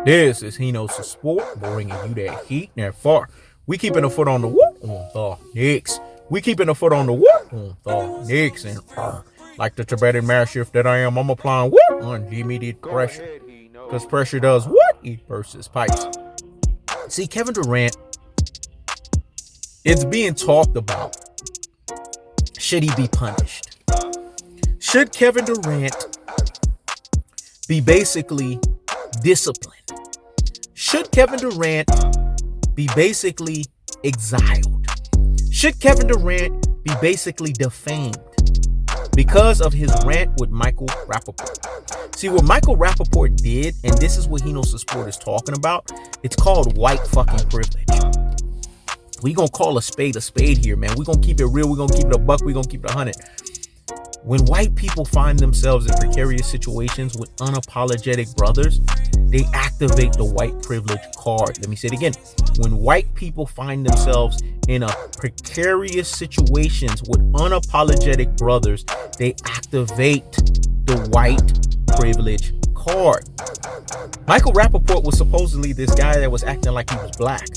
This is Hino's Sport, bringing you that heat and that far. We keeping a foot on the whoop on the Knicks. We keeping a foot on the whoop on the Knicks. And like the Tibetan Mastiff that I am, I'm applying whoop on immediate pressure. Because pressure does what? It bursts pipes. See, Kevin Durant, it's being talked about. Should he be punished? Should Kevin Durant be basically disciplined? Should Kevin Durant be basically exiled? Should Kevin Durant be basically defamed because of his rant with Michael Rapaport? See, what Michael Rapaport did, and this is what Hino's Sport is talking about, it's called white fucking privilege. We gonna call a spade here, man. We gonna keep it real. We gonna keep it a buck. We gonna keep it 100. When white people find themselves in precarious situations with unapologetic brothers, they activate the white privilege card. Let me say it again. When white people find themselves in a precarious situations with unapologetic brothers, they activate the white privilege card. Michael Rapaport was supposedly this guy that was acting like he was black.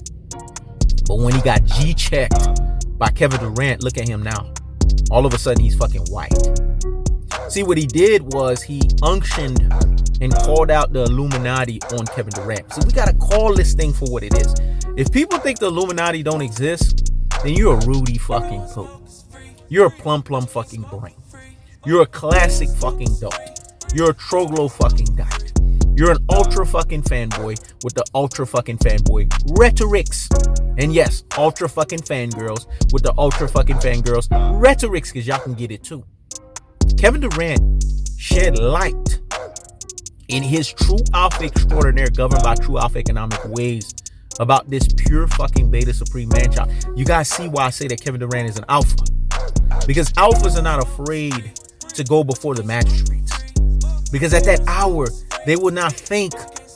But when he got G-checked by Kevin Durant, look at him now. All of a sudden, he's fucking white. See, what he did was he unctioned and called out the Illuminati on Kevin Durant. See, we got to call this thing for what it is. If people think the Illuminati don't exist, then you're a Rudy fucking poo. You're a plum fucking brain. You're a classic fucking dope. You're a troglo fucking dyke. You're an ultra fucking fanboy with the ultra fucking fanboy rhetorics. And yes, ultra fucking fangirls with the ultra fucking fangirls rhetorics, because y'all can get it too. Kevin Durant shed light in his true alpha extraordinaire, governed by true alpha economic ways, about this pure fucking beta supreme man child. You guys see why I say that Kevin Durant is an alpha. Because alphas are not afraid to go before the magistrates. Because at that hour, they will not think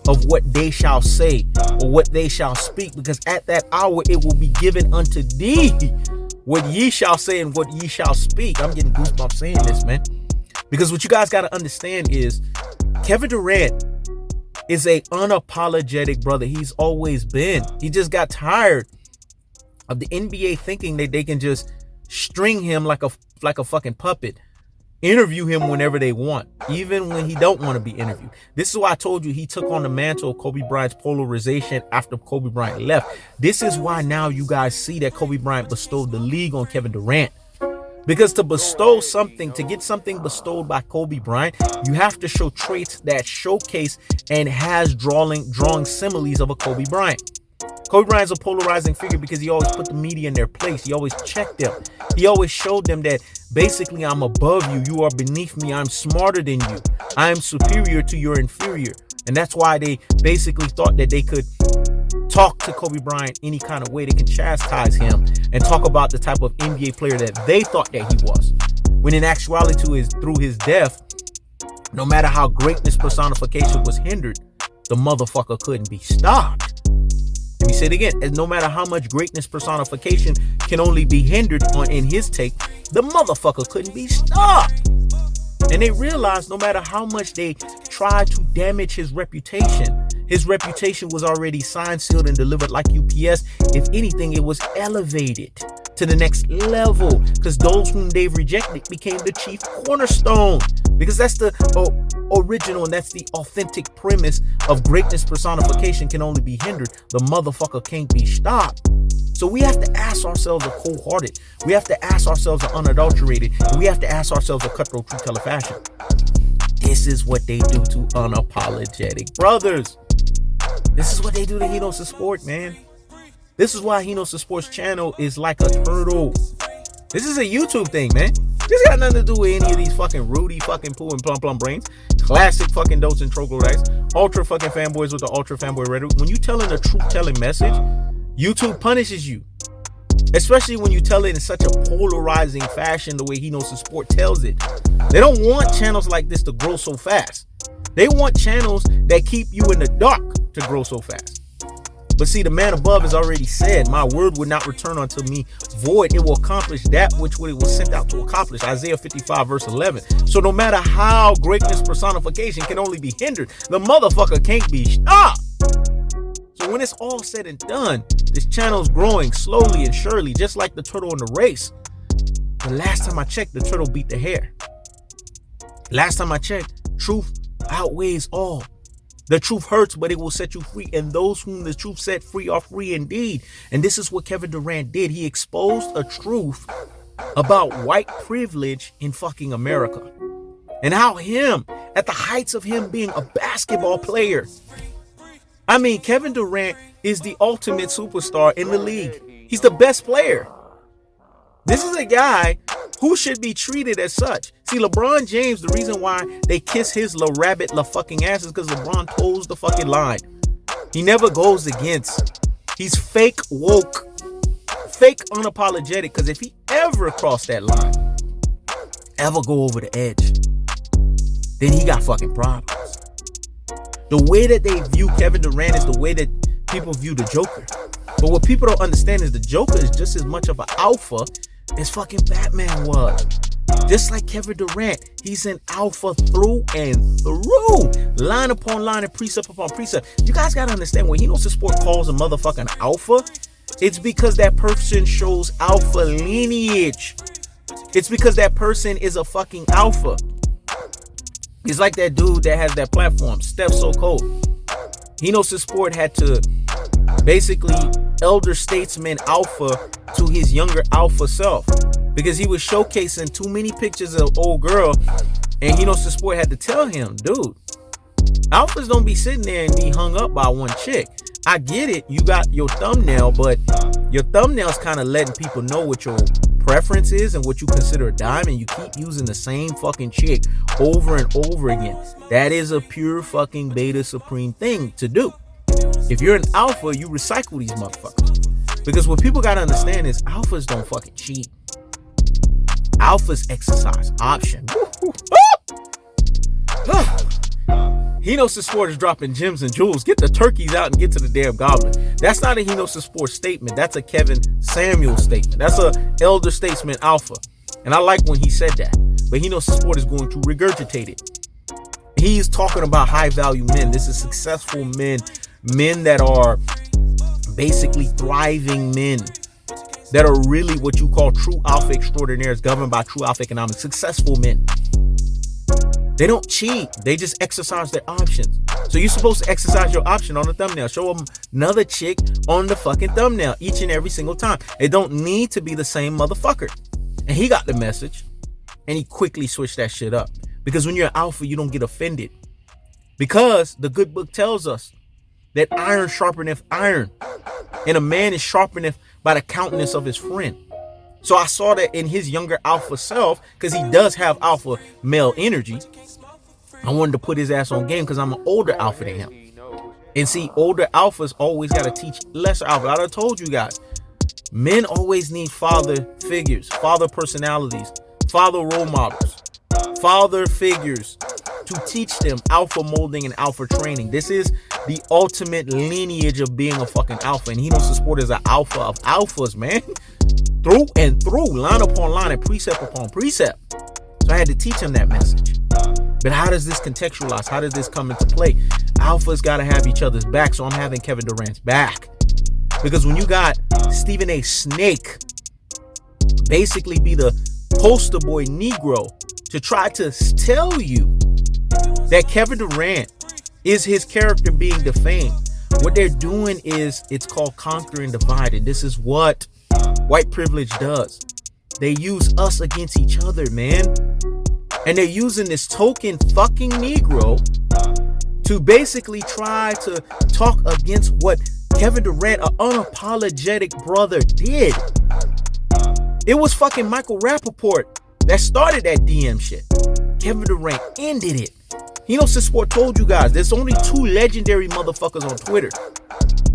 of what they shall say or what they shall speak, because at that hour it will be given unto thee what ye shall say and what ye shall speak. I'm getting goosebumps saying this, man, because what you guys got to understand is Kevin Durant is a unapologetic brother. He's always been. He just got tired of the NBA thinking that they can just string him like a fucking puppet, interview him whenever they want, even when he don't want to be interviewed. This is why I told you he took on the mantle of Kobe Bryant's polarization after Kobe Bryant left. This is why now you guys see that Kobe Bryant bestowed the league on Kevin Durant. Because to bestow something, to get something bestowed by Kobe Bryant, you have to show traits that showcase and has drawing similes of a Kobe Bryant. Kobe Bryant's a polarizing figure because he always put the media in their place. He always checked them. He always showed them that basically I'm above you. You are beneath me. I'm smarter than you. I am superior to your inferior. And that's why they basically thought that they could talk to Kobe Bryant any kind of way. They can chastise him and talk about the type of NBA player that they thought that he was. When in actuality, through his death, no matter how greatness personification was hindered, the motherfucker couldn't be stopped. Let me say it again. And no matter how much greatness personification can only be hindered in his take, the motherfucker couldn't be stopped. And they realized no matter how much they tried to damage his reputation was already signed, sealed, and delivered like UPS. If anything, it was elevated to the next level, because those whom they've rejected became the chief cornerstone. Because that's the original and that's the authentic premise of greatness personification can only be hindered. The motherfucker can't be stopped. So we have to ask ourselves a cold-hearted. We have to ask ourselves an unadulterated. And we have to ask ourselves a cutthroat truth-teller fashion. This is what they do to unapologetic brothers. This is what they do to Hino's Sport, man. This is why Hino's Sports channel is like a turtle. This is a YouTube thing, man. This got nothing to do with any of these fucking Rudy fucking poo and plum brains. Classic fucking dotes and troglodytes. Ultra fucking fanboys with the ultra fanboy rhetoric. When you telling a truth-telling message, YouTube punishes you. Especially when you tell it in such a polarizing fashion, the way Hino's Sport tells it. They don't want channels like this to grow so fast. They want channels that keep you in the dark to grow so fast. But see, the man above has already said, my word would not return unto me void. It will accomplish that which it was sent out to accomplish. Isaiah 55 verse 11. So no matter how greatness personification can only be hindered, the motherfucker can't be stopped. when it's all said and done, this channel's growing slowly and surely, just like the turtle in the race. The last time I checked, the turtle beat the hare. Last time I checked, truth outweighs all. The truth hurts, but it will set you free. And those whom the truth set free are free indeed. And this is what Kevin Durant did. He exposed a truth about white privilege in fucking America. And how him, at the heights of him being a basketball player. I mean, Kevin Durant is the ultimate superstar in the league. He's the best player. This is a guy who should be treated as such. See, LeBron James, the reason why they kiss his la rabbit la fucking ass is because LeBron toes the fucking line. He never goes against. He's fake woke, fake unapologetic. Because if he ever crossed that line, ever go over the edge, then he got fucking problems. The way that they view Kevin Durant is the way that people view the Joker. But what people don't understand is the Joker is just as much of an alpha as fucking Batman was. Just like Kevin Durant, he's an alpha through and through. Line upon line and precept upon precept. You guys gotta understand, when Hino Sport calls a motherfucking alpha, it's because that person shows alpha lineage. It's because that person is a fucking alpha. It's like that dude that has that platform, Steph So Cold. Hino Sport had to basically elder statesman alpha to his younger alpha self, because he was showcasing too many pictures of old girl, and Hino Sport had to tell him, dude, alphas don't be sitting there and be hung up by one chick. I get it, you got your thumbnail, but your thumbnail's kind of letting people know what your preference is and what you consider a dime, and you keep using the same fucking chick over and over again. That is a pure fucking beta supreme thing to do. If you're an alpha, you recycle these motherfuckers. Because what people gotta understand is alphas don't fucking cheat. Alphas exercise option. Hino Sport is dropping gems and jewels. Get the turkeys out and get to the damn goblin. That's not a Hino Sport statement. That's a Kevin Samuel statement. That's a elder statesman alpha. And I like when he said that. But Hino Sport is going to regurgitate it. He's talking about high value men. This is successful men. Men that are basically thriving men. That are really what you call true alpha extraordinaires, governed by true alpha economics. Successful men. They don't cheat. They just exercise their options. So you're supposed to exercise your option on the thumbnail. Show them another chick on the fucking thumbnail each and every single time. It don't need to be the same motherfucker. And he got the message. And he quickly switched that shit up. Because when you're an alpha, you don't get offended. Because the good book tells us that iron sharpeneth iron. And a man is sharpeneth by the countenance of his friend. So I saw that in his younger alpha self, because he does have alpha male energy. I wanted to put his ass on game because I'm an older alpha than him. And see, older alphas always got to teach lesser alpha. I done told you guys, men always need father figures, father personalities, father role models, father figures to teach them alpha molding and alpha training. This is the ultimate lineage of being a fucking alpha. And Hino Sport is an alpha of alphas, man. Through and through, line upon line and precept upon precept. So I had to teach him that message. But how does this contextualize? How does this come into play? Alphas got to have each other's back. So I'm having Kevin Durant's back. Because when you got Stephen A. Snake basically be the poster boy Negro to try to tell you that Kevin Durant is his character being defamed. What they're doing is, it's called conquer and divide. And this is what white privilege does. They use us against each other, man. And they're using this token fucking Negro to basically try to talk against what Kevin Durant, an unapologetic brother, did. It was fucking Michael Rappaport that started that DM shit. Kevin Durant ended it. Hino Sport told you guys, there's only two legendary motherfuckers on Twitter.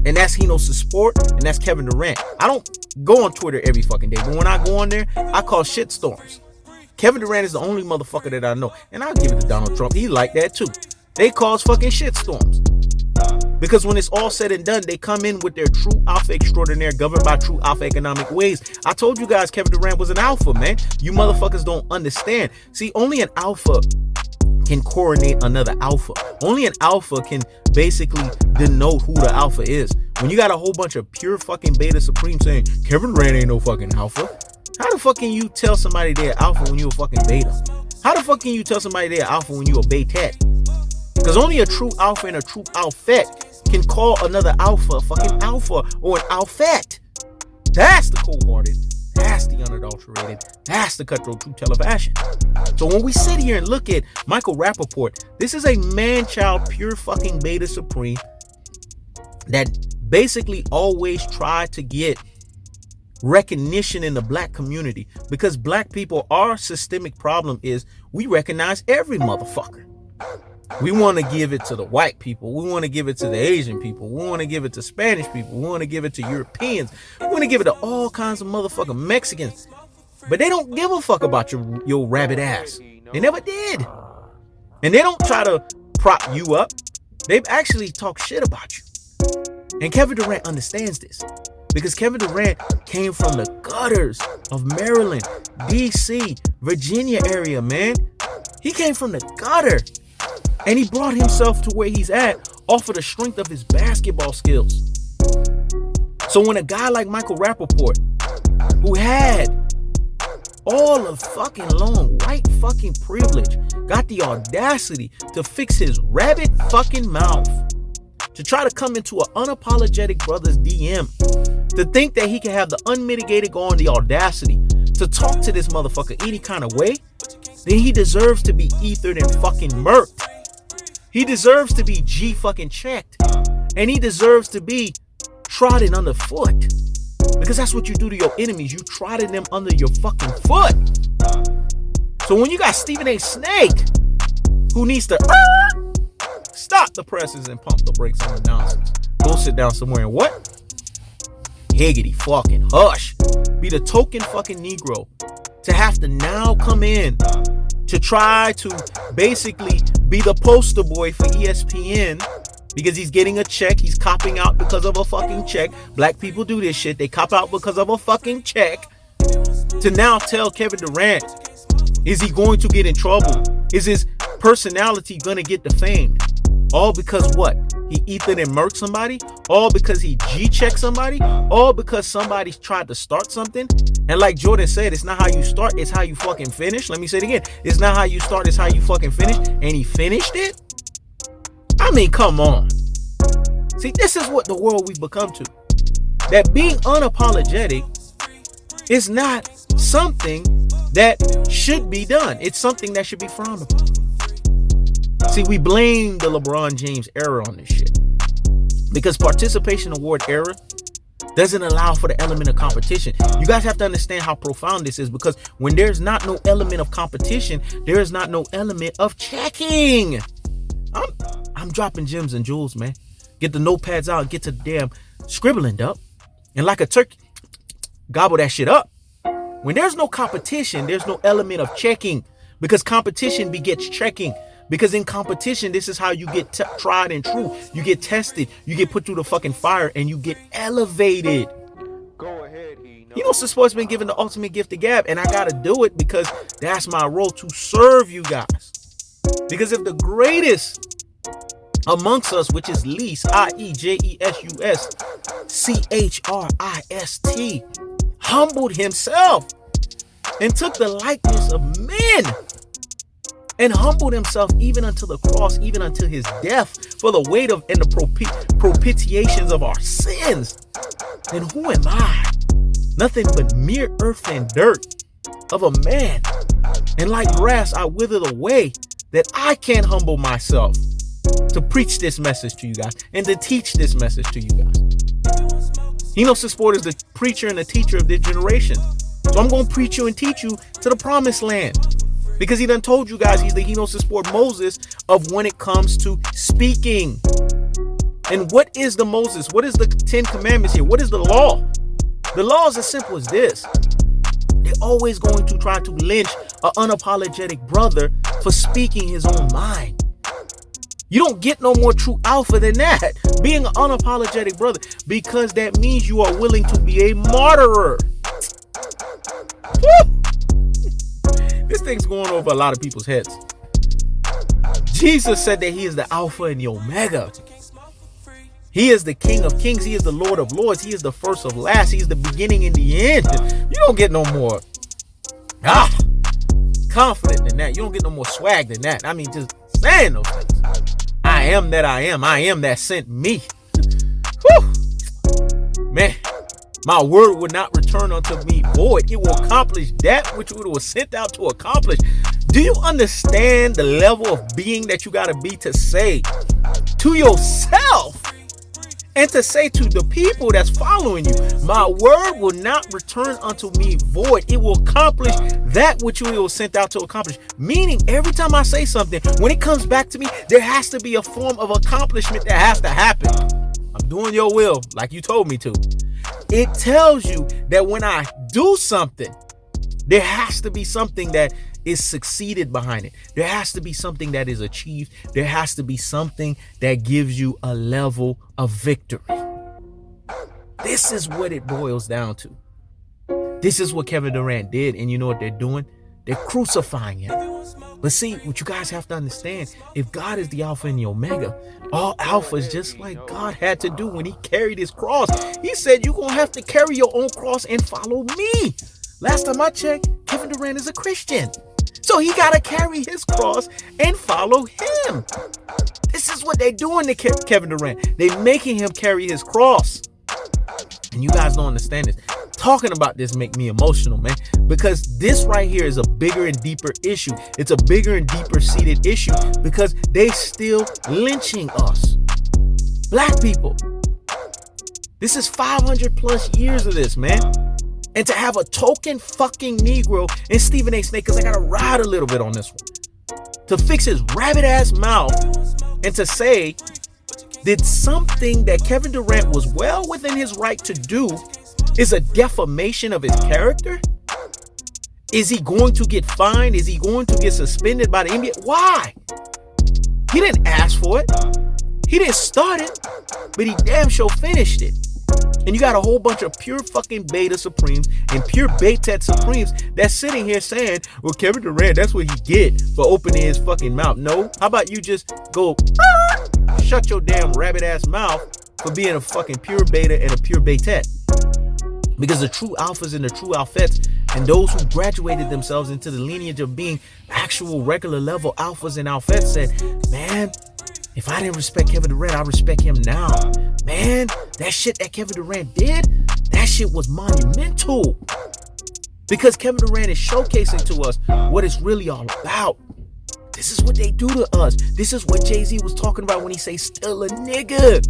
And that's Hino Sport and that's Kevin Durant. I don't go on Twitter every fucking day, but when I go on there, I call shitstorms. Kevin Durant is the only motherfucker that I know. And I'll give it to Donald Trump. He like that too. They cause fucking shitstorms. Because when it's all said and done, they come in with their true alpha extraordinaire, governed by true alpha economic ways. I told you guys Kevin Durant was an alpha, man. You motherfuckers don't understand. See, only an alpha can coronate another alpha. Only an alpha can basically denote who the alpha is. When you got a whole bunch of pure fucking beta supreme saying Kevin Durant ain't no fucking alpha, how the fuck can you tell somebody they're alpha when you a fucking beta? How the fuck can you tell somebody they're alpha when you a beta? Because only a true alpha and a true alpha can call another alpha a fucking alpha or an alpha. That's the cold-hearted. That's the unadulterated. That's the cutthroat true tell of action. So when we sit here and look at Michael Rapaport, this is a man-child, pure fucking beta supreme that basically always tried to get recognition in the black community, because black people, our systemic problem is we recognize every motherfucker. We want to give it to the white people. We want to give it to the Asian people. We want to give it to Spanish people. We want to give it to Europeans. We want to give it to all kinds of motherfucking Mexicans. But they don't give a fuck about your rabbit ass. They never did. And they don't try to prop you up. They actually talk shit about you. And Kevin Durant understands this. Because Kevin Durant came from the gutters of Maryland, D.C., Virginia area, man. He came from the gutter. And he brought himself to where he's at off of the strength of his basketball skills. So when a guy like Michael Rapaport, who had all of fucking long white fucking privilege, got the audacity to fix his rabbit fucking mouth, to try to come into an unapologetic brother's DM, to think that he can have the unmitigated the audacity to talk to this motherfucker any kind of way, then he deserves to be ethered and fucking murked. He deserves to be G fucking checked. And he deserves to be trodden underfoot. Because that's what you do to your enemies. You trodden them under your fucking foot. So when you got Stephen A. Snake, who needs to stop the presses and pump the brakes on the nonsense, go sit down somewhere and what? Higgity fucking hush. Be the token fucking Negro to have to now come in to try to basically be the poster boy for ESPN because he's getting a check. He's copping out because of a fucking check. Black people do this shit. They cop out because of a fucking check. To now tell Kevin Durant, is he going to get in trouble? Is his personality going to get defamed? All because what? He ethered and murked somebody? All because he G-checked somebody? All because somebody's tried to start something? And like Jordan said, it's not how you start, it's how you fucking finish. Let me say it again. It's not how you start, it's how you fucking finish. And he finished it? I mean, come on. See, this is what the world we've become to. That being unapologetic is not something that should be done. It's something that should be frowned upon. See, we blame the LeBron James era on this shit. Because participation award era doesn't allow for the element of competition. You guys have to understand how profound this is, because when there's not no element of competition, there is not no element of checking. I'm dropping gems and jewels, man. Get the notepads out, get to the damn scribbling up, and like a turkey, gobble that shit up. When there's no competition, there's no element of checking, because competition begets checking. Because in competition, this is how you get tried and true. You get tested. You get put through the fucking fire and you get elevated. Go ahead, you know, Sports been given the ultimate gift of gab, and I got to do it because that's my role, to serve you guys. Because if the greatest amongst us, which is least, IEJESUS CHRIST, humbled himself and took the likeness of men, and humbled himself even unto the cross, even unto his death, for the weight of and the propitiations of our sins, then who am I? Nothing but mere earth and dirt of a man. And like grass, I withered away, that I can't humble myself to preach this message to you guys and to teach this message to you guys. Enos Sport is the preacher and the teacher of this generation. So I'm going to preach you and teach you to the promised land. Because he done told you guys he's the Enos Sport Moses of when it comes to speaking. And what is the Moses? What is the 10 Commandments here? What is the law? The law is as simple as this. They're always going to try to lynch an unapologetic brother for speaking his own mind. You don't get no more true alpha than that. Being an unapologetic brother, because that means you are willing to be a martyr. Woo! This thing's going over a lot of people's heads. Jesus said that he is the Alpha and the Omega. He is the King of Kings. He is the Lord of Lords. He is the first of last. He is the beginning and the end. You don't get no more confident than that. You don't get no more swag than that. I mean, just saying those things. I am that I am. I am that sent me. Whew. Man, my word will not return unto me void. It will accomplish that which it was sent out to accomplish. Do you understand the level of being that you got to be to say to yourself and to say to the people that's following you, my word will not return unto me void. It will accomplish that which it was sent out to accomplish. Meaning, every time I say something, when it comes back to me, there has to be a form of accomplishment that has to happen. I'm doing your will like you told me to. It tells you that when I do something, there has to be something that is succeeded behind it. There has to be something that is achieved. There has to be something that gives you a level of victory. This is what it boils down to. This is what Kevin Durant did. And you know what they're doing? They're crucifying him. But see, what you guys have to understand, if God is the Alpha and the Omega, all Alpha is just like God had to do when he carried his cross. He said, you're going to have to carry your own cross and follow me. Last time I checked, Kevin Durant is a Christian. So he got to carry his cross and follow him. This is what they're doing to Kevin Durant. They're making him carry his cross. And you guys don't understand this. Talking about this make me emotional, man. Because this right here is a bigger and deeper issue. It's a bigger and deeper seated issue because they still lynching us. Black people. This is 500 plus years of this, man. And to have a token fucking Negro and Stephen A. Snake, because I got to ride a little bit on this one, to fix his rabbit ass mouth and to say, did something that Kevin Durant was well within his right to do is a defamation of his character? Is he going to get fined? Is he going to get suspended by the NBA? Why? He didn't ask for it. He didn't start it, but he damn sure finished it. And you got a whole bunch of pure fucking beta supremes and pure beta supremes that's sitting here saying, well, Kevin Durant, that's what he get for opening his fucking mouth. No, how about you just go shut your damn rabbit ass mouth for being a fucking pure beta and a pure beta? Because the true alphas and the true alphets and those who graduated themselves into the lineage of being actual regular level alphas and alphets said, man, if I didn't respect Kevin Durant, I respect him now. Man, that shit that Kevin Durant did, that shit was monumental. Because Kevin Durant is showcasing to us what it's really all about. This is what they do to us. This is what Jay-Z was talking about when he say still a nigga.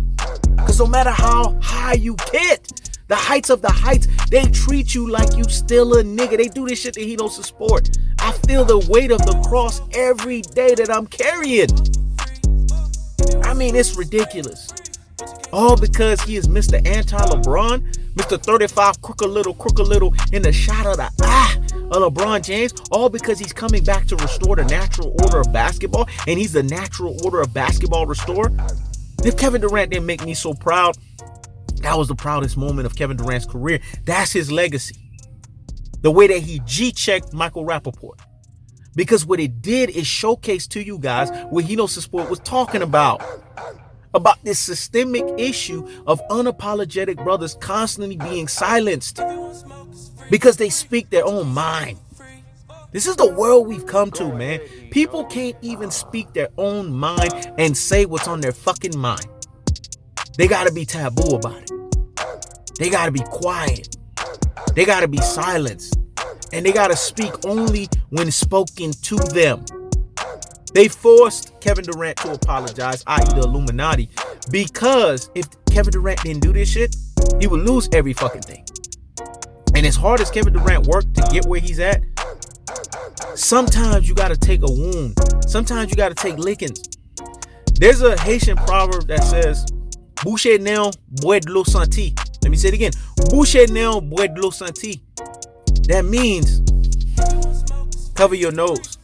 Because no matter how high you get, the heights of the heights, they treat you like you still a nigga. They do this shit that he don't support. I feel the weight of the cross every day that I'm carrying. I mean, it's ridiculous. All because he is Mr. Anti-LeBron, Mr. 35 crooked little in the shot of the of LeBron James. All because he's coming back to restore the natural order of basketball, and he's the natural order of basketball restorer. If Kevin Durant didn't make me so proud, that was the proudest moment of Kevin Durant's career. That's his legacy. The way that he G-checked Michael Rapaport. Because what it did is showcase to you guys what Hinosa Sport was talking about. About this systemic issue of unapologetic brothers constantly being silenced. Because they speak their own mind. This is the world we've come to, man. People can't even speak their own mind and say what's on their fucking mind. They gotta be taboo about it. They gotta be quiet. They gotta be silenced. And they gotta speak only when spoken to them. They forced Kevin Durant to apologize, i.e. the Illuminati, because if Kevin Durant didn't do this shit, he would lose every fucking thing. And as hard as Kevin Durant worked to get where he's at, sometimes you gotta take a wound. Sometimes you gotta take lickings. There's a Haitian proverb that says, Boucher néant boit de l'eau senti. Let me say it again. Boucher néant boit de l'eau senti. That means cover your nose.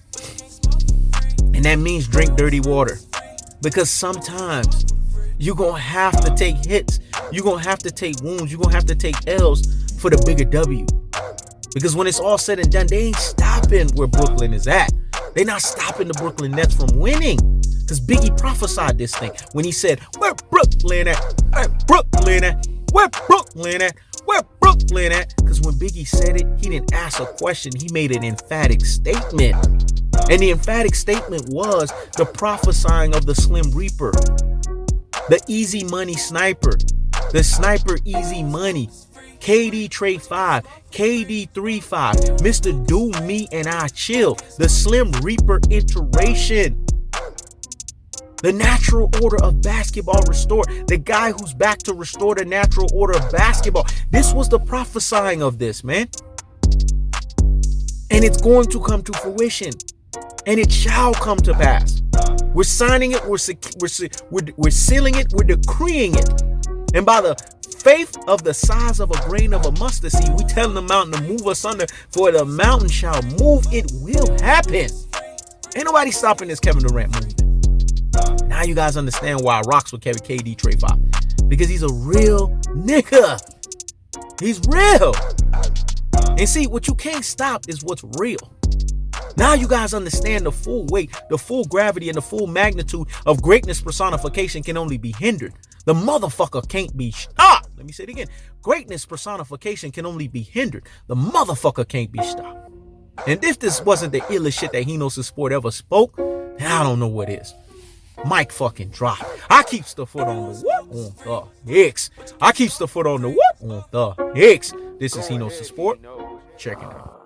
And that means drink dirty water. Because sometimes you're going to have to take hits. You're going to have to take wounds. You're going to have to take L's for the bigger W. Because when it's all said and done, they ain't stopping where Brooklyn is at. They're not stopping the Brooklyn Nets from winning. Because Biggie prophesied this thing when he said, where Brooklyn at? Where Brooklyn at? Where Brooklyn at? Where Brooklyn at? Because when Biggie said it, he didn't ask a question. He made an emphatic statement. And the emphatic statement was the prophesying of the Slim Reaper, the easy money sniper, the sniper easy money, KD Trey 5, KD 3-5, Mr. Do Me and I Chill, the Slim Reaper iteration, the natural order of basketball restored, the guy who's back to restore the natural order of basketball. This was the prophesying of this, man. And it's going to come to fruition. And it shall come to pass. We're signing it, we're sealing it, we're decreeing it. And by the faith of the size of a grain of a mustard seed, we telling the mountain to move us under, for the mountain shall move. It will happen. Ain't nobody stopping this Kevin Durant movement. Now you guys understand why I rocks with KD Trey 5. Because he's a real nigga. He's real. And see, what you can't stop is what's real. Now you guys understand the full weight, the full gravity, and the full magnitude of greatness personification can only be hindered. The motherfucker can't be stopped. Let me say it again. Greatness personification can only be hindered. The motherfucker can't be stopped. And if this wasn't the illest shit that He Knows His Sport ever spoke, then I don't know what is. Mic fucking drop. I keeps the foot on the what on the X. I keeps the foot on the what on the X. This is He Knows His Sport. Check it out.